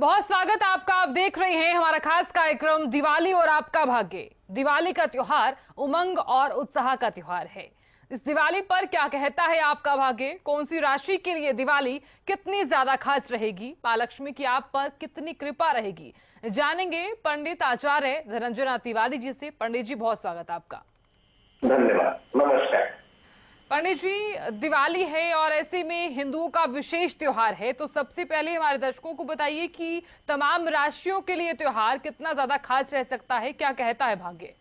बहुत स्वागत आपका। आप देख रहे हैं हमारा खास कार्यक्रम दिवाली और आपका भाग्य। दिवाली का त्योहार उमंग और उत्साह का त्योहार है। इस दिवाली पर क्या कहता है आपका भाग्य? कौन सी राशि के लिए दिवाली कितनी ज्यादा खास रहेगी? मां लक्ष्मी की आप पर कितनी कृपा रहेगी, जानेंगे पंडित आचार्य धनंजय तिवारी जी से। पंडित जी, बहुत स्वागत आपका। धन्यवाद, नमस्कार। पंडित जी, दिवाली है और ऐसे में हिंदुओं का विशेष त्योहार है, तो सबसे पहले हमारे दर्शकों को बताइए कि तमाम राशियों के लिए त्योहार कितना ज्यादा खास रह सकता है, क्या कहता है भाग्य?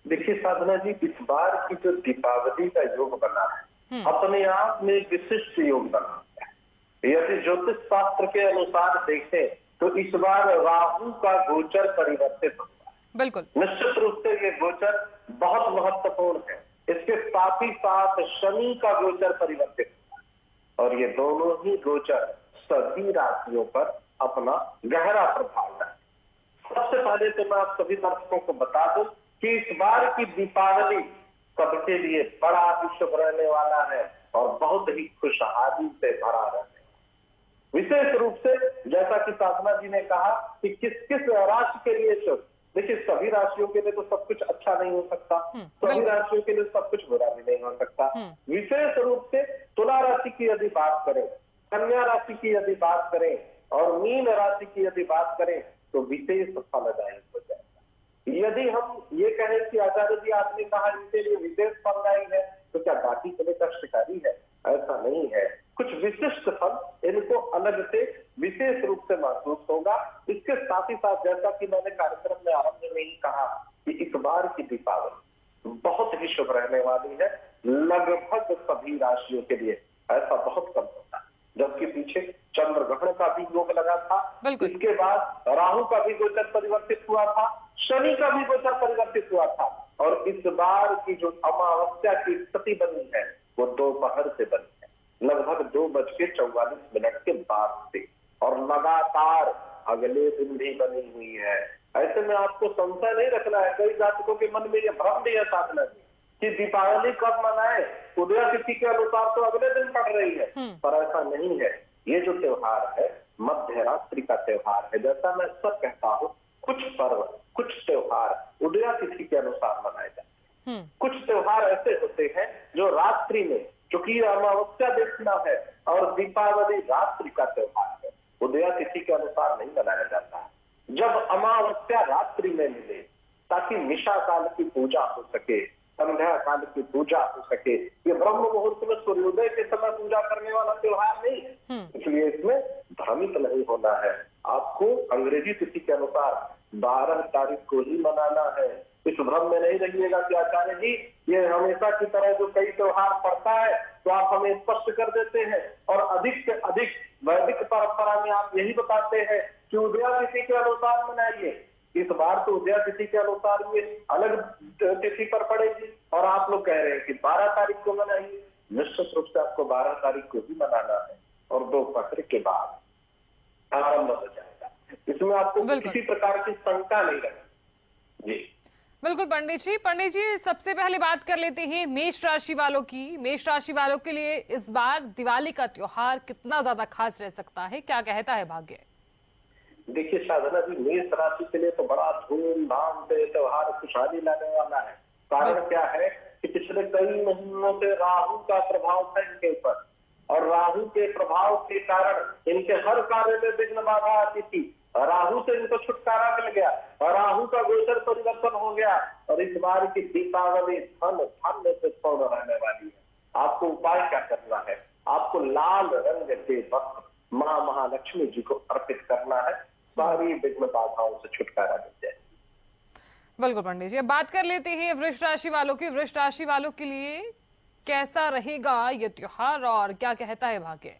देखिए साधना जी, इस बार की जो दीपावली का योग बना है अपने आप में विशिष्ट योग बना है। यदि ज्योतिष शास्त्र के अनुसार देखें तो इस बार राहु का गोचर परिवर्तित होता है। बिल्कुल, निश्चित रूप से ये गोचर बहुत महत्वपूर्ण है। इसके साथ ही साथ शनि का गोचर परिवर्तित होता है और ये दोनों ही गोचर सभी राशियों पर अपना गहरा प्रभाव डालते। सबसे पहले तो मैं आप सभी दर्शकों को बता दूं कि इस बार की दीपावली सबके लिए बड़ा ही शुभ रहने वाला है और बहुत ही खुशहाली से भरा रहने वाला। विशेष रूप से जैसा कि साधना जी ने कहा कि किस किस राशि के लिए शुभ। देखिए, सभी राशियों के लिए तो सब कुछ अच्छा नहीं हो सकता, सभी राशियों के लिए सब कुछ बुरा भी नहीं हो सकता। विशेष रूप से तुला राशि की यदि बात करें, कन्या राशि की यदि बात करें और मीन राशि की यदि बात करें तो विशेष फलदायी हो जाएगा। यदि हम ये कहें कि आचार्य जी आपने कहा इनके लिए विशेष फलदायी है, तो क्या बाकी के लिए कष्टकारी है? ऐसा नहीं है। कुछ विशिष्ट फल इनको अलग से विशेष रूप से महसूस होगा। इसके साथ ही साथ जैसा कि मैंने कार्यक्रम में आरंभ में ही कहा कि इस बार की दीपावली बहुत ही शुभ रहने वाली है। लगभग सभी राशियों के लिए ऐसा बहुत कम होता है, जबकि पीछे चंद्र ग्रहण का भी योग लगा था, इसके बाद राहु का भी गोचर परिवर्तित हुआ था, शनि का भी गोचर परिवर्तित हुआ था और इस बार की जो अमावस्या की स्थिति बनी है वो दोपहर से बनी है, लगभग 2:44 के बाद से, और लगातार अगले दिन भी बनी हुई है। ऐसे में आपको संशय नहीं रखना है। कई जातकों के मन में यह भ्रम भी है साधना जी कि दीपावली कब मनाए, उदय तिथि के अनुसार तो अगले दिन पड़ रही है, पर ऐसा नहीं है। ये जो त्योहार है मध्य रात्रि का त्योहार है। जैसा मैं सब कहता हूँ, कुछ पर्व कुछ त्योहार उदय तिथि के अनुसार मनाए जाते हैं, कुछ त्योहार ऐसे होते हैं जो रात्रि में, क्योंकि अमावस्या देखना है और दीपावली रात्रि का त्योहार है, उदय तिथि के अनुसार नहीं मनाया जाता है। जब अमावस्या रात्रि में मिले ताकि निशा काल की पूजा हो सके, संध्या काल की पूजा हो सके। ये ब्रह्म मुहूर्त में सूर्योदय के समय पूजा करने वाला त्योहार नहीं है, इसलिए इसमें भ्रमित नहीं होना है। आपको अंग्रेजी तिथि के अनुसार 12 तारीख को ही मनाना है। इस भ्रम में नहीं रहिएगा कि आचार्य जी ये हमेशा की तरह जो कई त्योहार पड़ता है तो आप हमें स्पष्ट कर देते हैं और अधिक से अधिक वैदिक परंपरा में आप यही बताते हैं कि उदय तिथि के अनुसार मनाइए। इस बार तो उदय तिथि के अनुसार ये अलग तिथि पर पड़ेगी और आप लोग कह रहे हैं कि 12 तारीख को मनाइए। निश्चित रूप से आपको 12 तारीख को ही मनाना है और दोपहर के बाद आरंभ हो जाएगा। इसमें आपको किसी प्रकार की शंका नहीं रखनी जी। बिल्कुल पंडित जी, सबसे पहले बात कर लेते हैं मेष राशि वालों की। मेष राशि वालों के लिए इस बार दिवाली का त्योहार कितना ज्यादा खास रह सकता है, क्या कहता है भाग्य? देखिए साधना जी, मेष राशि के लिए तो बड़ा धूमधाम से त्योहार खुशहाली लाने वाला है। कारण क्या है कि पिछले कई महीनों से राहु का प्रभाव था इनके ऊपर और राहु के प्रभाव के कारण इनके हर कार्य में विघ्न बाधा आती थी। राहु से इनको छुटकारा मिल गया और राहु का गोचर परिवर्तन हो गया और इस बार की दीपावली धन धान्य से पूर्ण रहने वाली है। आपको उपाय क्या करना है? आपको लाल रंग के वस्त्र मां महालक्ष्मी जी को अर्पित करना है, सारी विघ्न बाधाओं से छुटकारा मिल जाए। बिल्कुल पंडित जी, अब बात कर लेते हैं वृष राशि वालों की। वृष राशि वालों के लिए कैसा रहेगा ये त्योहार और क्या कहता है भाग्य?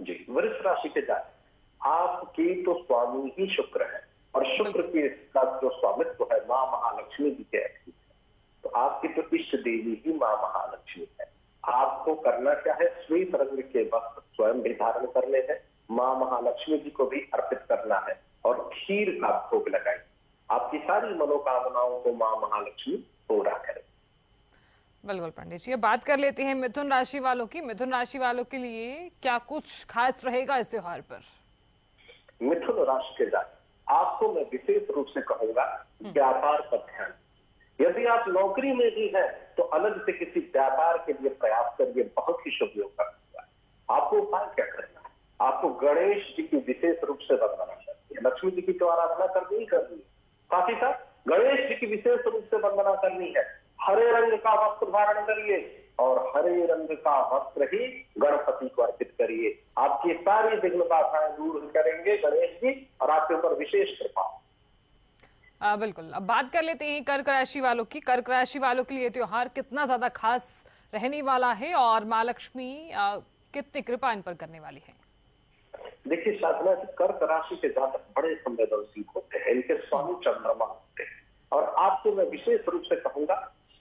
जी, वृष राशि के जातक, आपकी तो स्वामी ही शुक्र है और शुक्र के जो स्वामित्व है मां महालक्ष्मी जी के अधीन है, तो आपकी तो इष्ट देवी ही मां महालक्ष्मी है। आपको करना क्या है? श्वेत रंग के वस्त्र स्वयं भी धारण करने हैं, मां महालक्ष्मी जी को भी अर्पित करना है और खीर का भोग लगाइए। आपकी सारी मनोकामनाओं को मां महालक्ष्मी पूरा करें। बिल्कुल पंडित जी, बात कर लेते हैं मिथुन राशि वालों की। मिथुन राशि वालों के लिए क्या कुछ खास रहेगा इस त्योहार पर? मिथुन राशि के जातक, आपको मैं विशेष रूप से कहूंगा व्यापार पर ध्यान। यदि आप नौकरी में भी हैं तो अलग से किसी व्यापार के लिए प्रयास करिए, बहुत ही शुभ योग करता है। आपको उपाय क्या करना है? आपको गणेश जी की विशेष रूप से वंदना करनी है, लक्ष्मी जी की तो आराधना करनी है, साथ ही साथ गणेश जी की विशेष रूप से वंदना करनी है। हरे रंग का वस्त्र धारण करिए और हरे रंग का वस्त्र ही गणपति को अर्पित करिए। आपकी सारी विघ्न बाधाएं दूर करेंगे गणेश जी और आपके ऊपर विशेष कृपा। बिल्कुल। अब बात कर लेते हैं कर्क राशि वालों की। कर्क राशि वालों के लिए त्योहार कितना ज्यादा खास रहने वाला है और माँ लक्ष्मी कितनी कृपा इन पर करने वाली है? देखिए साधना जी, कर्क राशि के जातक बड़े संवेदनशील होते हैं, इनके स्वामी चंद्रमा होते हैं और आपको मैं विशेष रूप से कहूंगा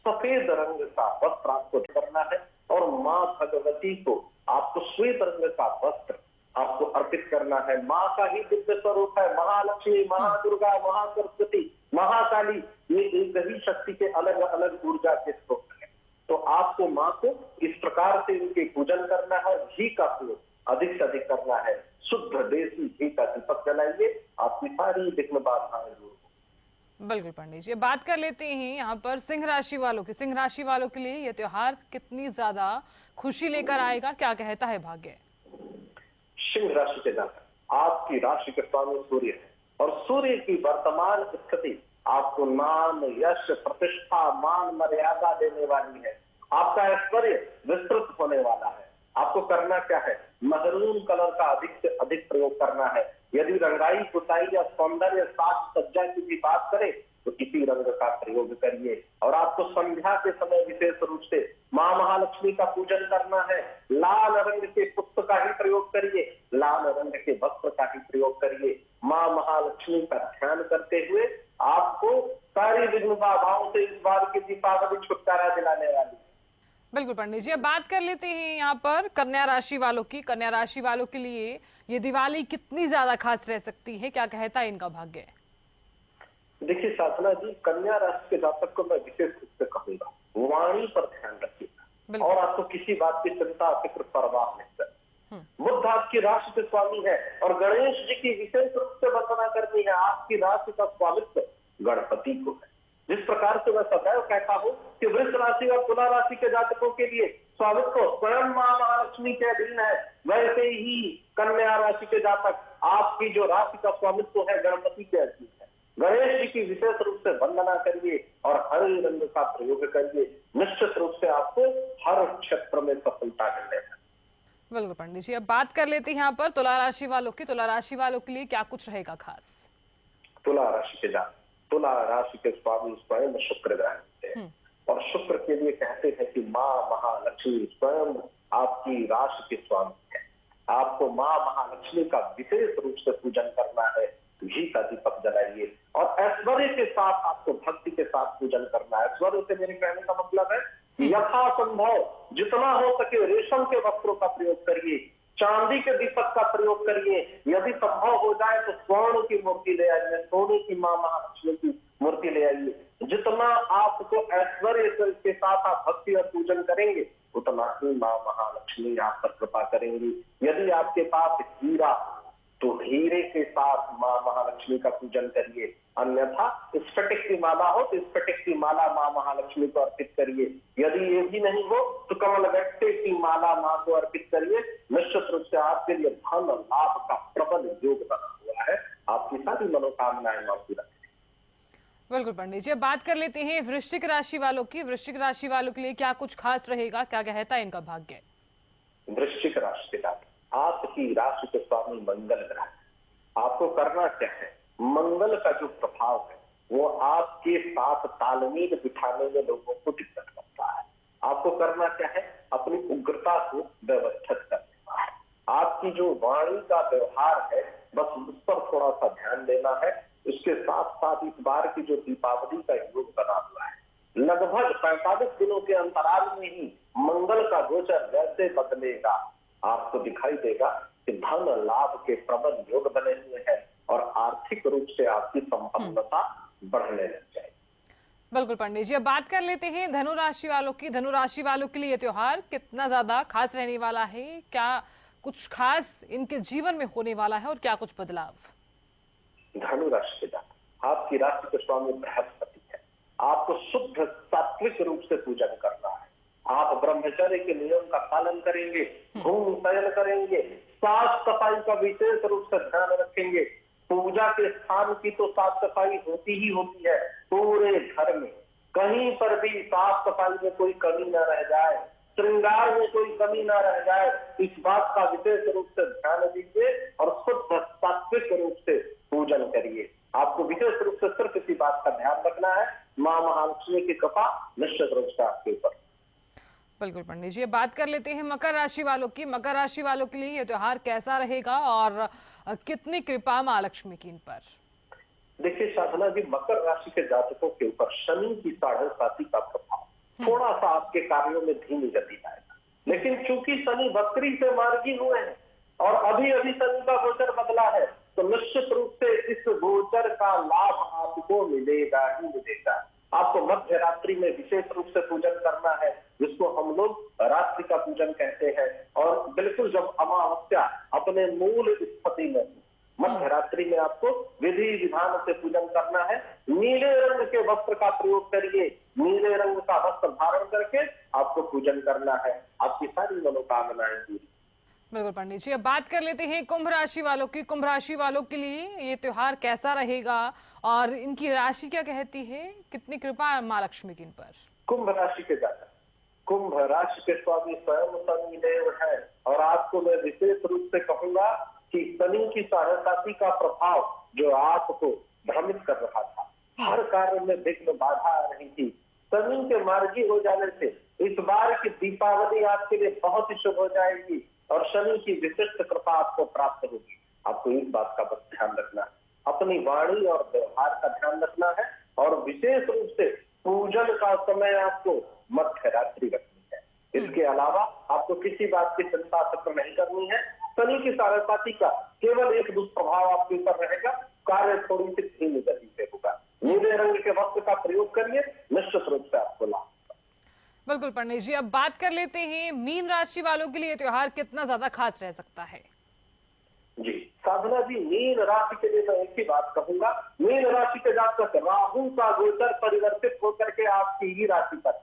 सफेद रंग का वस्त्र आपको करना है और माँ भगवती को आपको श्वेत रंग का वस्त्र आपको अर्पित करना है। माँ का ही दिव्य स्वरूप है, महालक्ष्मी, महादुर्गा, महासरस्वती, महाकाली, ये एक ही शक्ति के अलग अलग ऊर्जा के स्रोत है। तो आपको माँ को इस प्रकार से इनके पूजन करना है, घी का प्रयोग अधिक से अधिक करना है, शुद्ध देसी घी का दीपक जलाइए, आपकी सारी विघ्न बाधाएं दूर। बिल्कुल पंडित जी, बात कर लेते हैं यहाँ पर सिंह राशि वालों की। सिंह राशि वालों के लिए यह त्योहार कितनी ज्यादा खुशी लेकर आएगा, क्या कहता है भाग्य? सिंह राशि के जातक, आपकी राशि के स्वामी सूर्य है और सूर्य की वर्तमान स्थिति आपको नाम, यश, प्रतिष्ठा, मान, मर्यादा देने वाली है। आपका ऐश्वर्य विस्तृत होने वाला है। आपको करना क्या है? महरून कलर का अधिक से अधिक प्रयोग करना है। यदि रंगाई, पुताई या सौंदर्य, साज सज्जा की भी बात करें तो इसी रंग का प्रयोग करिए और आपको संध्या के समय विशेष रूप से माँ महालक्ष्मी का पूजन करना है। लाल रंग के पुष्प का ही प्रयोग करिए, लाल रंग के वस्त्र का ही प्रयोग करिए। माँ महालक्ष्मी का ध्यान करते हुए आपको सारी विघ्न बाधाओं से इस बार की दीपावली छुटकारा दिलाने वाली है। बिल्कुल पंडित जी, अब बात कर लेते हैं यहाँ पर कन्या राशि वालों की। कन्या राशि वालों के लिए ये दिवाली कितनी ज्यादा खास रह सकती है, क्या कहता है इनका भाग्य? देखिए साधना जी, कन्या राशि के जातक को मैं विशेष रूप से कहूंगा वाणी पर ध्यान रखिएगा और आपको किसी बात की चिंता, फिक्र, परवाह नहीं करनी। बुध आपकी राशि के स्वामी है और गणेश जी की विशेष रूप से वंदना करनी है। आपकी राशि का स्वामित्व गणपति को है। जिस प्रकार से मैं सदैव कहता हूं कि वृष राशि और तुला राशि के जातकों के लिए स्वामित्व स्वयं माँ महालक्ष्मी के अधीन है, वैसे ही कन्या राशि के जातक आपकी जो राशि का स्वामित्व है गणपति के अधीन है। गणेश जी की विशेष रूप से वंदना करिए और हरे रंग का प्रयोग करिए, निश्चित रूप से आपको हर क्षेत्र में सफलता मिलेगा। बिल्कुल पंडित जी, अब बात कर लेते हैं यहाँ पर तुला राशि वालों की। तुला राशि वालों के लिए क्या कुछ रहेगा खास? तुला राशि के जातक, तुला राशि के स्वामी स्वयं शुक्र ग्रह होते हैं और शुक्र के लिए कहते हैं कि माँ महालक्ष्मी स्वयं आपकी राशि के स्वामी है। आपको माँ महालक्ष्मी का विशेष रूप से पूजन करना है, घी का दीपक जलाइए और ऐश्वर्य के साथ आपको भक्ति के साथ पूजन करना है। ऐश्वर्य से मेरे कहने का मतलब है यथासंभव जितना हो सके रेशम के वस्त्रों का प्रयोग करिए, चांदी के दीपक का प्रयोग करिए, यदि संभव हो जाए तो स्वर्ण की मूर्ति ले आइए, सोने की माँ महालक्ष्मी की मूर्ति ले आइए। जितना आपको ऐश्वर्य के साथ आप भक्ति और पूजन करेंगे उतना ही माँ महालक्ष्मी आप पर कृपा करेंगी। यदि आपके पास हीरा तो हीरे के साथ माँ महालक्ष्मी का पूजन करिए, अन्यथा स्फटिक की माला हो तो स्फटिक की माला माँ महालक्ष्मी को अर्पित करिए। यदि ये भी नहीं हो तो कमल गट्टे की माला माँ को अर्पित करिए। निश्चित रूप से आपके लिए धन लाभ का प्रबल योग बना हुआ है, आपकी सारी मनोकामनाएं माँ पूरा करें। बिल्कुल पंडित जी, अब बात कर लेते हैं वृश्चिक राशि वालों की। वृश्चिक राशि वालों के लिए क्या कुछ खास रहेगा, क्या कहता है इनका भाग्य? वृश्चिक राशि के जातक, आपकी राशि के स्वामी मंगल ग्रह। आपको करना क्या है? मंगल का जो प्रभाव है वो आपके साथ तालमेल बिठाने में लोगों को दिक्कत करता है। आपको करना क्या है? अपनी उग्रता को व्यवस्थित करना है। आपकी जो वाणी का व्यवहार है बस उस पर थोड़ा सा ध्यान देना है। इसके साथ साथ इस बार की जो दीपावली का योग बना हुआ है, लगभग 45 दिनों के अंतराल में ही मंगल का गोचर वैसे बदलेगा, आपको दिखाई देगा कि धन लाभ के प्रबल योग बने हुए हैं और आर्थिक रूप से आपकी संपन्नता बढ़ने लग जाएगी। बिल्कुल पंडित जी, अब बात कर लेते हैं धनु राशि वालों की। धनु राशि वालों के लिए ये त्योहार कितना ज्यादा खास रहने वाला है, क्या कुछ खास इनके जीवन में होने वाला है और क्या कुछ बदलाव? धनु राशि के जातक, आपकी राशि के स्वामी बृहस्पति है। आपको शुद्ध सात्विक रूप से पूजन करना है। आप ब्रह्मचर्य के नियम का पालन करेंगे, घूम शयन करेंगे, साफ सफाई का विशेष रूप से ध्यान रखेंगे। पूजा के स्थान की तो साफ सफाई होती ही होती है पूरे घर में, कहीं पर भी साफ सफाई में कोई कमी न रह जाए, श्रृंगार में कोई कमी न रह जाए, इस बात का विशेष रूप से ध्यान दीजिए और शुद्ध सात्विक रूप से पूजन करिए। आपको विशेष रूप से सिर्फ इसी बात का ध्यान रखना है, मां महालक्ष्मी की कृपा निश्चित रूप से आपके ऊपर। बिल्कुल पंडित जी, बात कर लेते हैं मकर राशि वालों की। मकर राशि वालों के लिए ये त्योहार कैसा रहेगा और कितनी कृपा मां लक्ष्मी की इन पर? देखिए साधना जी, मकर राशि के जातकों के ऊपर शनि की 7.5 का प्रभाव थोड़ा सा आपके कार्यों में धीमी गति लाएगा, लेकिन चूंकि शनि वक्री से मार्गी हुए हैं और अभी अभी शनि का गोचर बदला है, तो निश्चित रूप से इस गोचर का लाभ आपको मिलेगा ही मिलेगा। आपको मध्य रात्रि में विशेष रूप से पूजन करना है, जिसको हम लोग रात्रि का पूजन कहते हैं। और बिल्कुल जब अमावस्या अपने मूल स्थिति में मध्य रात्रि में आपको विधि विधान से पूजन करना है। नीले रंग के वस्त्र का प्रयोग करिए, नीले रंग का वस्त्र धारण करके आपको पूजन करना है। आपकी सारी मनोकामनाएं पूरी। बिल्कुल पंडित जी, अब बात कर लेते हैं कुंभ राशि वालों की। कुंभ राशि वालों के लिए ये त्योहार कैसा रहेगा और इनकी राशि क्या कहती है? कितनी कृपा मां लक्ष्मी की इन पर? कुंभ राशि के जातक, कुंभ राशि के स्वामी स्वयं शनिदेव है और आपको मैं विशेष रूप से कहूंगा कि शनि की 7.5 का प्रभाव जो आपको भ्रमित कर रहा था, हर कार्य में विघ्न बाधा आ रही थी, शनि के मार्गी हो जाने से इस बार की दीपावली आपके लिए बहुत ही शुभ हो जाएगी और शनि की विशिष्ट कृपा आपको प्राप्त होगी। आपको इस बात का बस ध्यान रखना है, अपनी वाणी और व्यवहार का ध्यान रखना है और विशेष रूप से पूजन का समय आपको मध्य रात्रि रखनी है। इसके अलावा आपको किसी बात की चिंता फिक्र नहीं करनी है। शनि की 7.5 का केवल एक दुष्प्रभाव आपके ऊपर रहेगा, कार्य थोड़ी सी धीमी गति से होगा। नीले रंग के वस्त्र का प्रयोग करिए, निश्चित रूप से आपको लाभ। बिल्कुल पंडित जी, अब बात कर लेते हैं मीन राशि वालों के लिए त्योहार कितना ज्यादा खास रह सकता है? जी साधना जी, मीन राशि के लिए मैं एक ही बात कहूंगा, मीन राशि के जातक राहु का गोचर परिवर्तित होकर के आपकी ही राशि पर,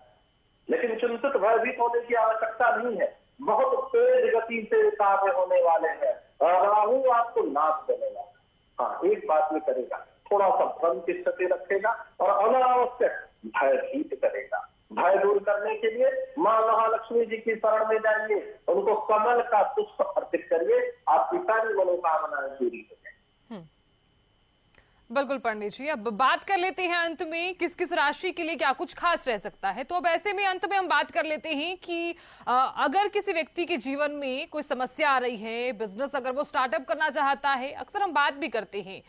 लेकिन चिंतित भयभीत होने की आवश्यकता नहीं है। बहुत तेज गति से कार्य होने वाले हैं। राहु आपको नाश देने वाला। हाँ, एक बात में करेगा, थोड़ा सा भ्रम की स्थिति रखेगा और अनावश्यक भयभीत करेगा। भय दूर करने के लिए मां महालक्ष्मी जी की शरण में जाइए, उनको कमल का पुष्प अर्पित करिए, आपकी सारी मनोकामनाएं पूरी हो जाएंगी। बिल्कुल पंडित जी, अब बात कर लेते हैं अंत में किस किस राशि के लिए क्या कुछ खास रह सकता है। तो अब ऐसे में अंत में हम बात कर लेते हैं कि अगर किसी व्यक्ति के जीवन में कोई समस्या आ रही है, बिजनेस अगर वो स्टार्टअप करना चाहता है, अक्सर हम बात भी करते हैं,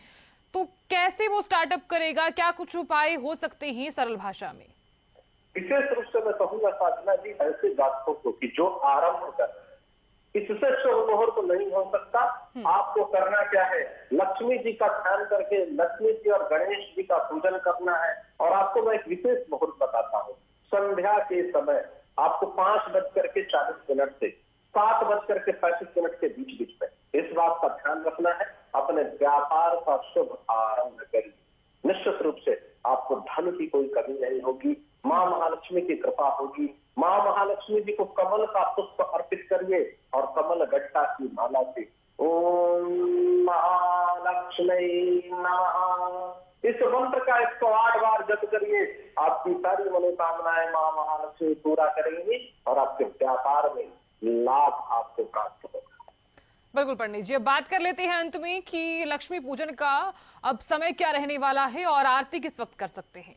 तो कैसे वो स्टार्टअप करेगा, क्या कुछ उपाय हो सकते हैं सरल भाषा में? विशेष रूप से मैं कहूंगा साधना जी, ऐसे जातकों को कि जो आरंभ कर, इससे शुभ मुहूर्त नहीं हो सकता। आपको करना क्या है, लक्ष्मी जी का ध्यान करके लक्ष्मी जी और गणेश जी का पूजन करना है। और आपको मैं एक विशेष मुहूर्त बताता हूँ, संध्या के समय आपको 5:40 से 7:35 के बीच बीच में इस बात का ध्यान रखना है, अपने व्यापार का शुभ आरंभ करिए। निश्चित रूप से आपको धन की कोई कमी नहीं होगी, मां महालक्ष्मी की कृपा होगी। मां महालक्ष्मी जी को कमल का पुष्प अर्पित करिए और कमल गट्टा की माला से ओम महालक्ष्मी नमः इस मंत्र का 108 बार जप करिए। आपकी सारी मनोकामनाएं मां महालक्ष्मी पूरा करेंगी और आपके व्यापार में लाभ आपको प्राप्त होगा। बिल्कुल पंडित जी, अब बात कर लेते हैं अंत में कि लक्ष्मी पूजन का अब समय क्या रहने वाला है और आरती किस वक्त कर सकते हैं?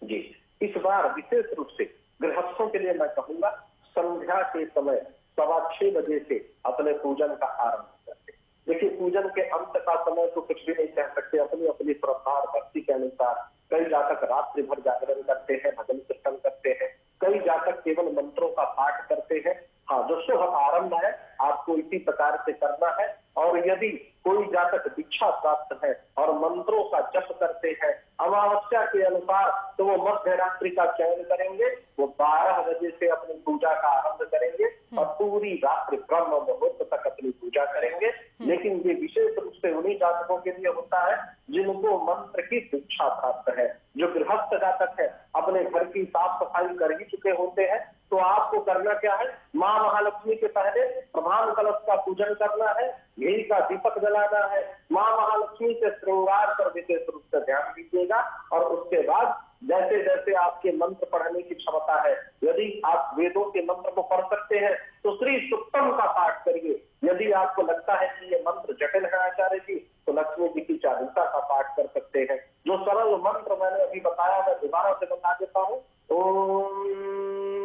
जी, इस बार विशेष रूप से गृहस्थों के लिए मैं कहूंगा, संध्या के समय 6:15 बजे से अपने पूजन का आरंभ करते। देखिए, पूजन के अंत का समय तो कुछ भी नहीं कह सकते, अपनी अपनी श्रद्धा और भक्ति के अनुसार। कई जातक रात्रि भर जागरण करते हैं, भजन कीर्तन करते हैं, कई जातक केवल मंत्रों का पाठ करते हैं। हाँ, जो शुभ आरंभ है आपको इसी प्रकार से करना है। और यदि कोई जातक दीक्षा प्राप्त है और मंत्रों का जप करते हैं अमावस्या के अनुसार, तो वो मध्य रात्रि का चयन करेंगे, वो 12 बजे से अपनी पूजा का आरंभ करेंगे और पूरी रात्रि ब्रह्म मुहूर्त तक अपनी पूजा करेंगे। लेकिन ये विशेष रूप से उन्हीं जातकों के लिए होता है जिनको मंत्र की दीक्षा प्राप्त है। जो गृहस्थ जातक है, अपने घर की साफ सफाई कर ही चुके होते हैं, तो आपको करना क्या है, माँ महालक्ष्मी के पहले प्रधान कलश का पूजन करना है, घी का दीपक जलाना है, माँ महालक्ष्मी से श्रृंगार पर विशेष रूप से ध्यान दीजिएगा। और उसके बाद जैसे जैसे आपके मंत्र पढ़ने की क्षमता है, यदि आप वेदों के मंत्र को पढ़ सकते हैं तो श्री सुक्तम का पाठ करिए। यदि आपको लगता है कि ये मंत्र जटिल है आचार्य जी, तो लक्ष्मी जी की चालीसा का पाठ कर सकते हैं। जो सरल मंत्र मैंने अभी बताया, मैं दोबारा से बता देता हूँ। ओम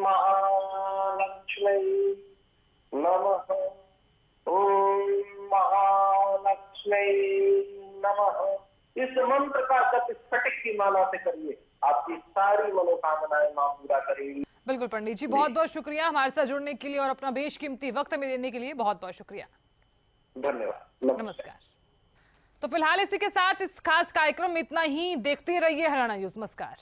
महालक्ष्मी नमः, ओम महालक्ष्मी नमः। इस मंत्र का जप स्फटिक की माला से करिए, आपकी सारी मनोकामनाएं मां पूरा करेंगी। बिल्कुल पंडित जी, बहुत बहुत शुक्रिया हमारे साथ जुड़ने के लिए और अपना बेशकीमती वक्त में देने के लिए बहुत बहुत शुक्रिया। धन्यवाद, नमस्कार। तो फिलहाल इसी के साथ इस खास कार्यक्रम में इतना ही। देखते रहिए हरियाणा न्यूज। नमस्कार।